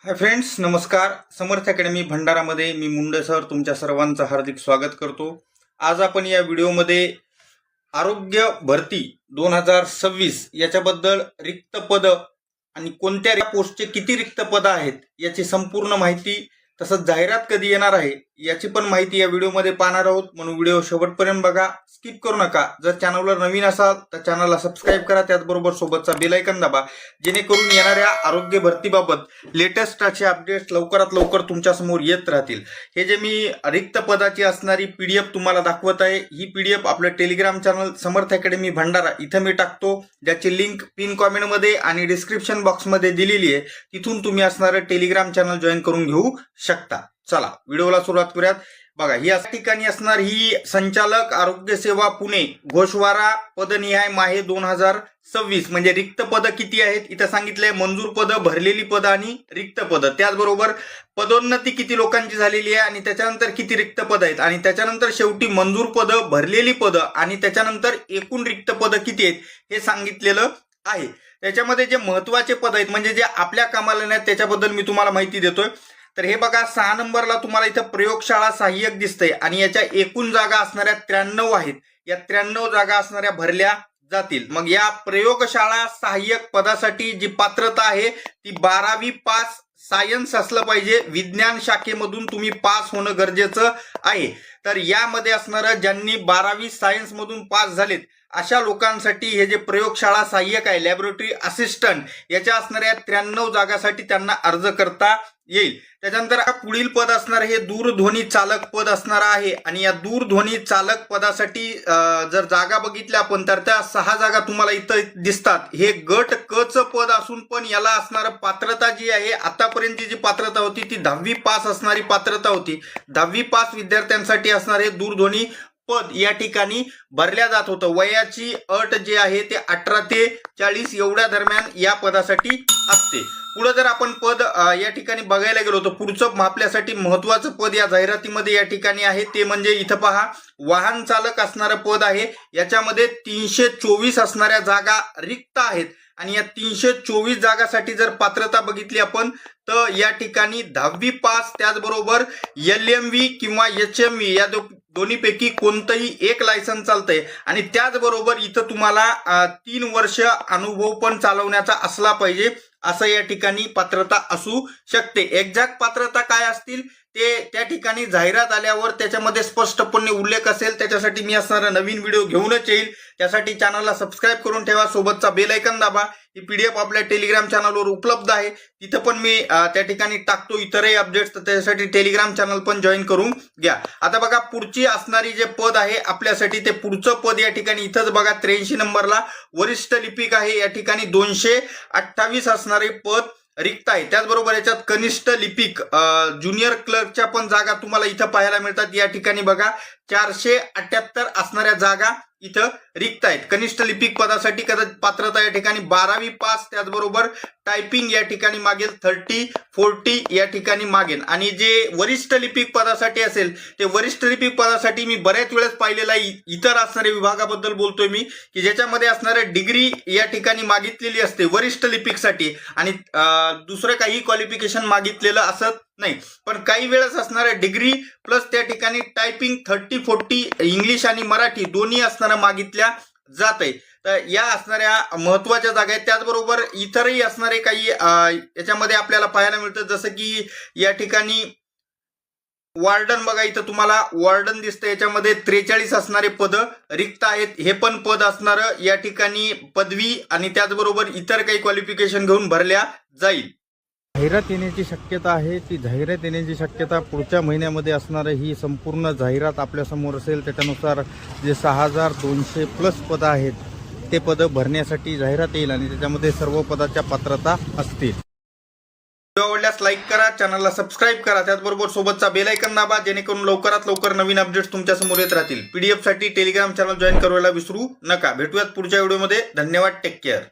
Hi friends, नमस्कार. समर्थ academy भंडारामध्ये मी Munde sir तुमच्या सर्वांचं हार्दिक स्वागत करतो. आज आपण या व्हिडिओमध्ये आरोग्य भरती 2026 याच्याबद्दल रिक्त पद आणि कोणत्या पोस्टचे किती रिक्त पद आहेत याची संपूर्ण माहिती, तसंच जाहिरात कधी येणार आहे याची पण माहिती या व्हिडिओमध्ये पाहणार आहोत. म्हणून व्हिडिओ शेवटपर्यंत बघा, स्किप करू नका. जर चॅनलवर नवीन असाल तर चॅनलला सबस्क्राईब करा, त्याचबरोबर सोबतचा बेल आयकॉन दाबा, जेणेकरून येणाऱ्या आरोग्य भरतीबाबत लेटेस्ट असे अपडेट्स लवकरात लवकर तुमच्या समोर येत राहतील. हे जे मी रिक्त पदाची असणारी पीडीएफ तुम्हाला दाखवत आहे, ही पीडीएफ आपलं टेलिग्राम चॅनल समर्थ अकॅडमी भंडारा इथं मी टाकतो, ज्याची लिंक पिन कॉमेंटमध्ये आणि डिस्क्रिप्शन बॉक्समध्ये दिलेली आहे. तिथून तुम्ही असणारं टेलिग्राम चॅनल जॉईन करून घेऊ शकता. चला व्हिडिओला सुरुवात करूयात. बघा, ही या ठिकाणी असणार ही संचालक आरोग्य सेवा पुणे घोषवारा पदनिहाय माहे 2026 म्हणजे रिक्त पद किती आहेत इथं सांगितलंय. मंजूर पद, भरलेली पद आणि रिक्त पद. त्याचबरोबर पदोन्नती किती लोकांची झालेली आहे आणि त्याच्यानंतर किती रिक्त पद आहेत, आणि त्याच्यानंतर शेवटी मंजूर पद, भरलेली पद आणि त्याच्यानंतर एकूण रिक्त पद किती आहेत हे सांगितलेलं आहे. त्याच्यामध्ये जे महत्वाचे पद आहेत म्हणजे जे आपल्या कामाला नाहीत त्याच्याबद्दल मी तुम्हाला माहिती देतोय. तर हे बघा, 6 नंबरला तुम्हाला इथं प्रयोगशाळा सहाय्यक दिसतंय आणि याच्या एकूण जागा असणाऱ्या 93 आहेत. या 93 जागा असणाऱ्या भरल्या जातील. मग या प्रयोगशाळा सहाय्यक पदासाठी जी पात्रता आहे ती 12वी पास सायन्स असलं पाहिजे. विज्ञान शाखेमधून तुम्ही पास होणं गरजेचं आहे. तर यामध्ये असणारं ज्यांनी 12वी सायन्स मधून पास झालेत अशा लोकांसाठी हे जे प्रयोगशाळा सहाय्यक आहे, लॅबोरेटरी असिस्टंट, याच्या असणाऱ्या 93 जागासाठी त्यांना अर्ज करता येईल. त्याच्यानंतर पुढील पद असणार हे दूरध्वनी चालक पद असणार आहे आणि या दूरध्वनी चालक पदासाठी जर जागा बघितल्या आपण तर त्या 6 जागा तुम्हाला इथं दिसतात. हे गट क च पद असून पण याला असणारं पात्रता जी आहे, आतापर्यंत जी पात्रता होती ती 10वी पास असणारी पात्रता होती. 10वी पास विद्यार्थ्यांसाठी असणार हे दूरध्वनी पद या ठिकाणी भरल्या जात होतं. वयाची अट जे आहे ते 18 ते 40 एवढ्या दरम्यान या पदासाठी असते. पुढे जर आपण पद या ठिकाणी बघायला गेलो तर पुढचं आपल्यासाठी महत्वाचं पद या जाहिरातीमध्ये या ठिकाणी आहे ते म्हणजे इथं पहा, वाहन चालक असणारं पद आहे. याच्यामध्ये 324 असणाऱ्या जागा रिक्त आहेत आणि या 324 जागासाठी जर पात्रता बघितली आपण तर या ठिकाणी 10वी पास, त्याचबरोबर LMV किंवा HMV या दोन्हीपैकी कोणतंही एक लायसन्स चालतंय आणि त्याचबरोबर इथं तुम्हाला 3 वर्ष अनुभव पण चालवण्याचा असला पाहिजे, असं या ठिकाणी पात्रता असू शकते. एक्झॅक्ट पात्रता काय असतील ते त्या ठिकाणी जाहिरात आल्यावर त्याच्यामध्ये स्पष्टपणे उल्लेख असेल. त्याच्यासाठी मी असणारा नवीन व्हिडिओ घेऊनच येईल. त्यासाठी चॅनलला सबस्क्राईब करून ठेवा, सोबतचा बेल आयकॉन दाबा. ही पीडीएफ आपल्या टेलिग्राम चॅनलवर उपलब्ध आहे, तिथं पण मी त्या ठिकाणी टाकतो इतरही अपडेट्स, तर त्यासाठी टेलिग्राम चॅनल पण जॉईन करून घ्या. आता बघा, पुढची असणारी जे पद आहे आपल्यासाठी ते पुढचं पद या ठिकाणी इथंच बघा, 83 नंबरला वरिष्ठ लिपिक आहे. या ठिकाणी 228 असणारे पद रिक्त आहे. त्याचबरोबर याच्यात कनिष्ठ लिपिक ज्युनियर क्लर्कच्या पण जागा तुम्हाला इथं पाहायला मिळतात. या ठिकाणी बघा 478 असणाऱ्या जागा इथं रिक्त आहेत. कनिष्ठ लिपिक पदासाठी पात्रता या ठिकाणी 12वी पास, त्याचबरोबर टायपिंग या ठिकाणी मागेल 30-40 या ठिकाणी मागेल. आणि जे वरिष्ठ लिपिक पदासाठी असेल ते वरिष्ठ लिपिक पदासाठी मी बऱ्याच वेळेस पाहिलेला इतर असणाऱ्या विभागाबद्दल बोलतोय मी, की ज्याच्यामध्ये असणारे डिग्री या ठिकाणी मागितलेली असते वरिष्ठ लिपिकसाठी आणि दुसरं काही क्वालिफिकेशन मागितलेलं असत नाही. पण काही वेळेस असणाऱ्या डिग्री प्लस त्या ठिकाणी टायपिंग 30-40 इंग्लिश आणि मराठी दोन्ही असणारं मागितल्या जात आहे. तर या असणाऱ्या महत्वाच्या जागा आहेत. त्याचबरोबर इतरही असणारे काही याच्यामध्ये आपल्याला पाहायला मिळतं, जसं की या ठिकाणी वॉर्डन बघा, इथं तुम्हाला वॉर्डन दिसतं. याच्यामध्ये 43 असणारे पद रिक्त आहेत. हे पण पद असणारं या ठिकाणी पदवी आणि त्याचबरोबर इतर काही क्वालिफिकेशन घेऊन भरल्या जाईल. जाहिरात येण्याची शक्यता आहे. ती जाहिरात येण्याची शक्यता पुढच्या महिन्यामध्ये असणारं ही संपूर्ण जाहिरात आपल्यासमोर असेल. त्याच्यानुसार जे 6200 प्लस पदं आहेत ते पदं भरण्यासाठी जाहिरात येईल आणि त्याच्यामध्ये सर्व पदाच्या पात्रता असतील. व्हिडिओ आवडल्यास लाईक करा, चॅनलला सबस्क्राईब करा, त्याचबरोबर सोबतचा बेल आयकॉन दाबा, जेणेकरून लवकरात लवकर नवीन अपडेट्स तुमच्या समोर येत राहतील. पीडीएफ साठी टेलिग्राम चॅनल जॉईन करायला विसरू नका. भेटूयात पुढच्या व्हिडिओमध्ये. धन्यवाद. Take care.